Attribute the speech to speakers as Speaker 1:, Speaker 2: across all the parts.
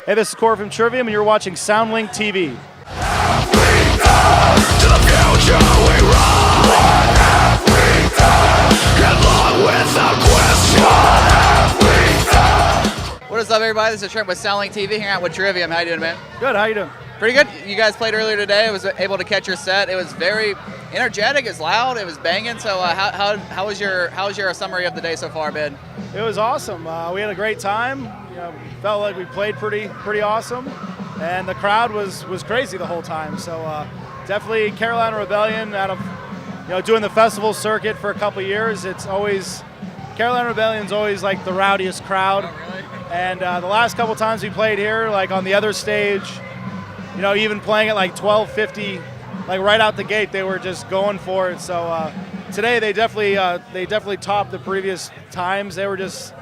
Speaker 1: Hey, this is Corey from Trivium, and you're watching SoundlinkTV.
Speaker 2: What is up, everybody? This is Trent with SoundlinkTV, hanging out with Trivium. How you doing, man?
Speaker 1: Good, how you doing?
Speaker 2: Pretty good. You guys played earlier today. I was able to catch your set. It was very energetic. It's loud. It was banging. So how was your summary of the day so far, Ben?
Speaker 1: It was awesome. We had a great time. Felt like we played pretty awesome, and the crowd was crazy the whole time. So definitely Carolina Rebellion. Out of doing the festival circuit for a couple of years, it's always Carolina Rebellion's always like the rowdiest crowd.
Speaker 2: Oh, really?
Speaker 1: And the last couple times we played here, like on the other stage, even playing at like 12:50, like right out the gate, they were just going for it. So today they definitely topped the previous times. They were just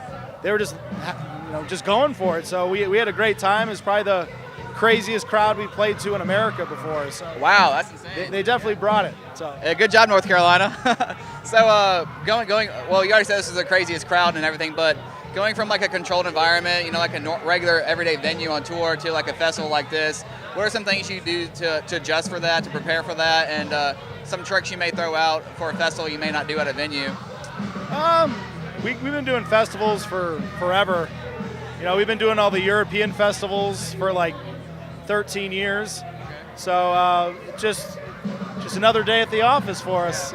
Speaker 1: going for it. So we had a great time. It's probably the craziest crowd we played to in America before. So
Speaker 2: wow, that's insane.
Speaker 1: They definitely brought it. So
Speaker 2: good job, North Carolina. So going. Well, you already said this is the craziest crowd and everything, but going from like a controlled environment, like a regular everyday venue on tour to like a festival like this, what are some things you do to adjust for that, to prepare for that, and some tricks you may throw out for a festival you may not do at a venue?
Speaker 1: We've been doing festivals for forever. We've been doing all the European festivals for like 13 years.
Speaker 2: Okay.
Speaker 1: So just another day at the office for us.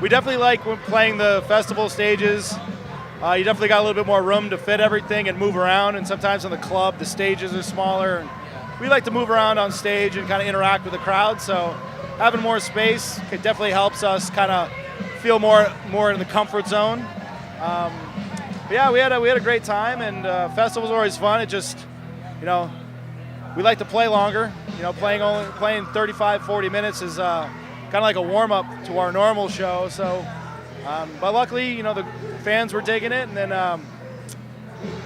Speaker 1: We definitely like playing the festival stages. You definitely got a little bit more room to fit everything and move around, and sometimes in the club the stages are smaller, and we like to move around on stage and kind of interact with the crowd, so having more space definitely helps us kind of feel more in the comfort zone. But yeah, we had a great time, and festivals are always fun. It just, we like to play longer. Playing 35, 40 minutes is kind of like a warm-up to our normal show, so but luckily, the fans were digging it, and then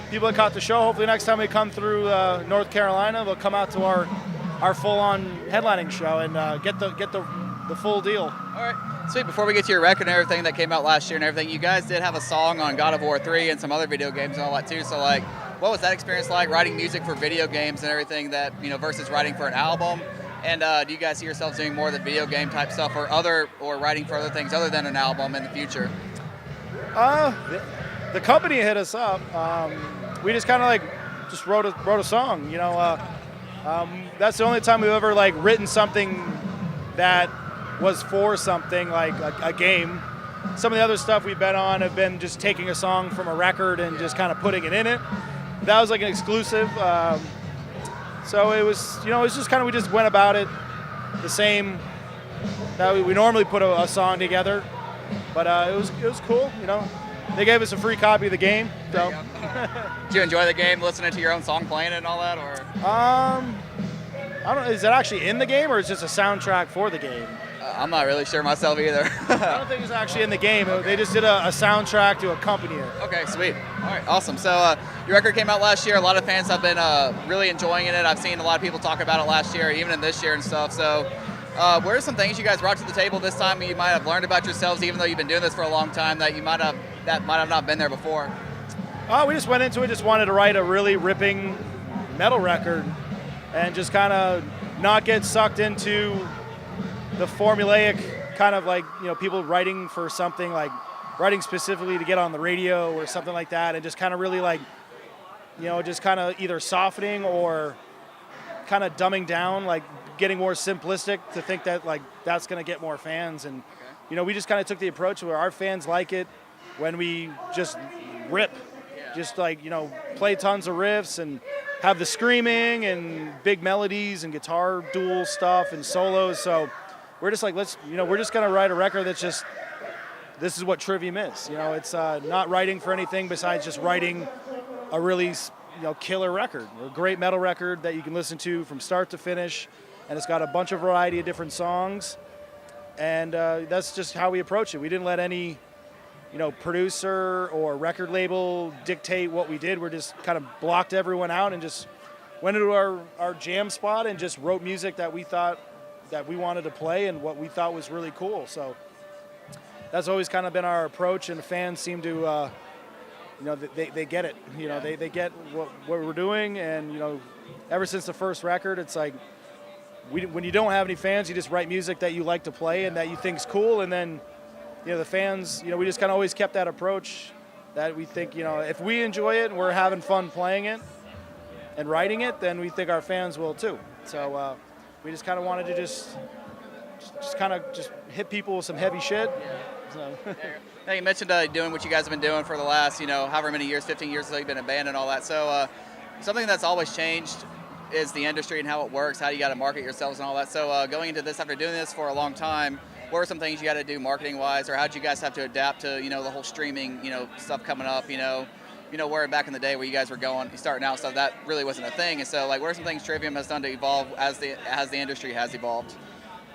Speaker 1: people that caught the show, hopefully next time we come through North Carolina, they'll come out to our full-on headlining show and get the full deal.
Speaker 2: All right, sweet. Before we get to your record and everything that came out last year and everything, you guys did have a song on God of War 3 and some other video games and all that too. So like, what was that experience like, writing music for video games and everything that versus writing for an album? And do you guys see yourselves doing more of the video game type stuff or writing for other things other than an album in the future?
Speaker 1: The company hit us up. We just kind of wrote a song. That's the only time we've ever written something that was for something like a game. Some of the other stuff we've been on have been just taking a song from a record and just kind of putting it in it. That was like an exclusive. So it was, it was just kind of, we just went about it the same that we normally put a song together, but it was cool. They gave us a free copy of the game. So.
Speaker 2: Did you enjoy the game, listening to your own song, playing it and all that, or?
Speaker 1: I don't know. Is it actually in the game, or is it just a soundtrack for the game?
Speaker 2: I'm not really sure myself either.
Speaker 1: I don't think it's actually in the game. Okay. They just did a soundtrack to accompany it.
Speaker 2: Okay, sweet. All right, awesome. So your record came out last year. A lot of fans have been really enjoying it. I've seen a lot of people talk about it last year, even in this year and stuff. So what are some things you guys brought to the table this time you might have learned about yourselves, even though you've been doing this for a long time, that might have not been there before?
Speaker 1: We just went into it, just wanted to write a really ripping metal record and just kind of not get sucked into the formulaic kind of people writing for something, like writing specifically to get on the radio or something like that, and just kind of really just kind of either softening or kind of dumbing down, getting more simplistic to think that that's going to get more fans. And
Speaker 2: okay.
Speaker 1: We just kind of took the approach where our fans like it when we just rip, just play tons of riffs and have the screaming and big melodies and guitar dual stuff and solos. So we're just we're just going to write a record that's just, this is what Trivium is. It's not writing for anything besides just writing a really, killer record, a great metal record that you can listen to from start to finish. And it's got a bunch of variety of different songs. And that's just how we approach it. We didn't let any, producer or record label dictate what we did. We're just kind of blocked everyone out and just went into our jam spot and just wrote music that we thought that we wanted to play and what we thought was really cool. So that's always kind of been our approach, and the fans seem to they get it. They get what we're doing, and ever since the first record, it's like when you don't have any fans, you just write music that you like to play and that you think's cool, and then the fans, we just kind of always kept that approach that we think, if we enjoy it and we're having fun playing it and writing it, then we think our fans will too. So we just kind of wanted to just hit people with some heavy shit. So.
Speaker 2: Now you mentioned doing what you guys have been doing for the last, however many years, 15 years you've been in band and all that. So something that's always changed is the industry and how it works, how you got to market yourselves and all that. So going into this, after doing this for a long time, what are some things you got to do marketing-wise, or how did you guys have to adapt to, the whole streaming, stuff coming up, where back in the day where you guys were starting out, so that really wasn't a thing. And so, what are some things Trivium has done to evolve as the industry has evolved?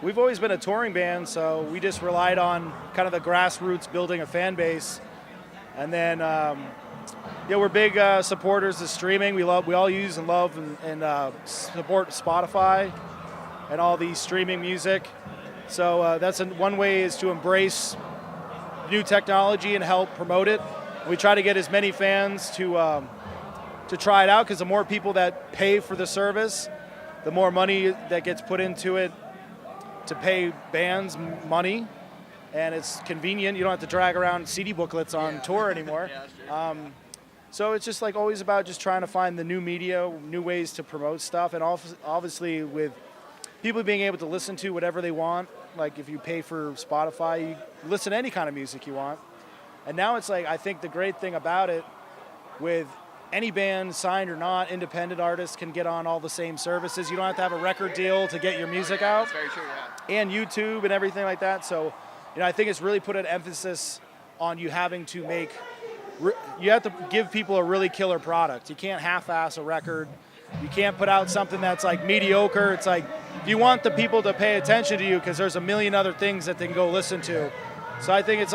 Speaker 1: We've always been a touring band, so we just relied on kind of the grassroots building a fan base. And then, we're big supporters of streaming. We all use and love and support Spotify and all the streaming music. So that's one way is to embrace new technology and help promote it. We try to get as many fans to try it out, because the more people that pay for the service, the more money that gets put into it to pay bands money, and it's convenient. You don't have to drag around CD booklets on tour anymore. So it's just always about just trying to find the new media, new ways to promote stuff, and obviously with people being able to listen to whatever they want. Like if you pay for Spotify, you listen to any kind of music you want. And now it's I think the great thing about it, with any band, signed or not, independent artists can get on all the same services. You don't have to have a record deal to get your music out.
Speaker 2: That's very true, yeah.
Speaker 1: And YouTube and everything like that. So, I think it's really put an emphasis on you having to you have to give people a really killer product. You can't half-ass a record. You can't put out something that's mediocre. It's you want the people to pay attention to you, because there's a million other things that they can go listen to. So I think it's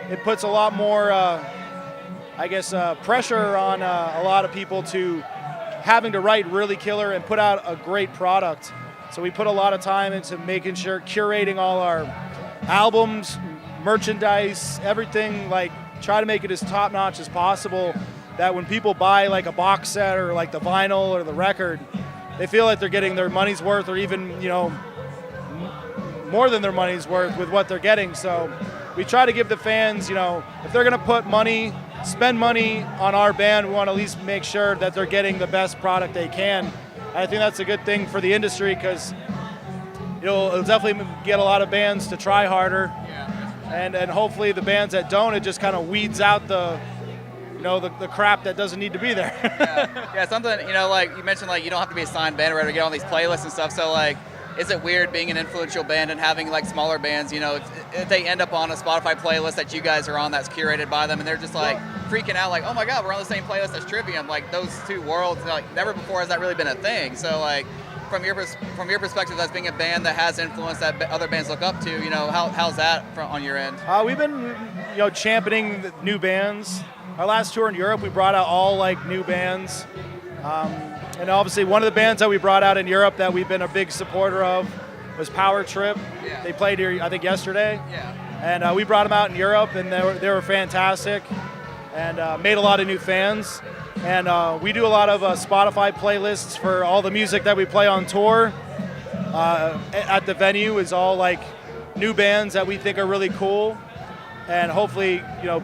Speaker 1: it puts a lot more, pressure on a lot of people to having to write really killer and put out a great product. So we put a lot of time into making sure, curating all our albums, merchandise, everything, try to make it as top-notch as possible, that when people buy a box set or the vinyl or the record, they feel like they're getting their money's worth, or even, more than their money's worth with what they're getting. So we try to give the fans, if they're going to spend money on our band, we want to at least make sure that they're getting the best product they can. And I think that's a good thing for the industry, because it'll definitely get a lot of bands to try harder. And hopefully the bands that don't, it just kind of weeds out the crap that doesn't need to be there.
Speaker 2: Yeah, something, you mentioned, you don't have to be a signed band or whatever to get on these playlists and stuff. So, is it weird being an influential band and having, smaller bands, if they end up on a Spotify playlist that you guys are on that's curated by them, and they're just, freaking out, oh, my God, we're on the same playlist as Trivium. Those two worlds, never before has that really been a thing. So, from your perspective as being a band that has influence that other bands look up to, how's that on your end?
Speaker 1: We've been, championing the new bands. Our last tour in Europe, we brought out all new bands. And obviously one of the bands that we brought out in Europe that we've been a big supporter of was Power Trip.
Speaker 2: Yeah.
Speaker 1: They played here, I think, yesterday.
Speaker 2: Yeah.
Speaker 1: And we brought them out in Europe, and they were fantastic, and made a lot of new fans. And we do a lot of Spotify playlists for all the music that we play on tour. At the venue is all new bands that we think are really cool, and hopefully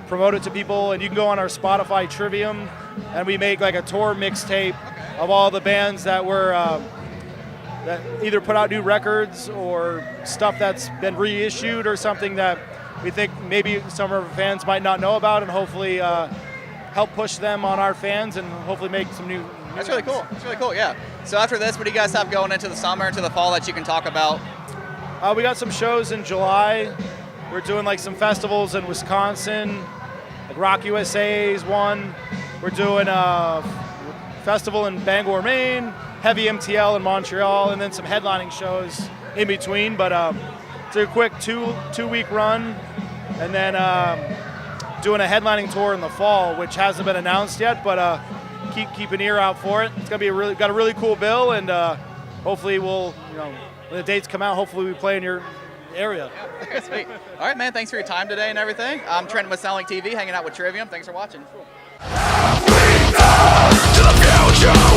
Speaker 1: promote it to people. And you can go on our Spotify Trivium, and we make a tour mixtape of all the bands that were that either put out new records or stuff that's been reissued, or something that we think maybe some of our fans might not know about, and hopefully help push them on our fans, and hopefully make some new
Speaker 2: That's really cool. That's really cool, yeah. So after this, what do you guys have going into the summer, into the fall that you can talk about?
Speaker 1: We got some shows in July. We're doing some festivals in Wisconsin, Rock USA is one. We're doing a festival in Bangor, Maine, Heavy MTL in Montreal, and then some headlining shows in between. But it's a quick two-week run, and then doing a headlining tour in the fall, which hasn't been announced yet, but keep an ear out for it. It's gonna be got a really cool bill, and hopefully we'll, when the dates come out, hopefully we play in your area.
Speaker 2: Okay, sweet. All right, man. Thanks for your time today and everything. I'm Trent with SoundlinkTV, hanging out with Trivium. Thanks for watching.
Speaker 3: To the future.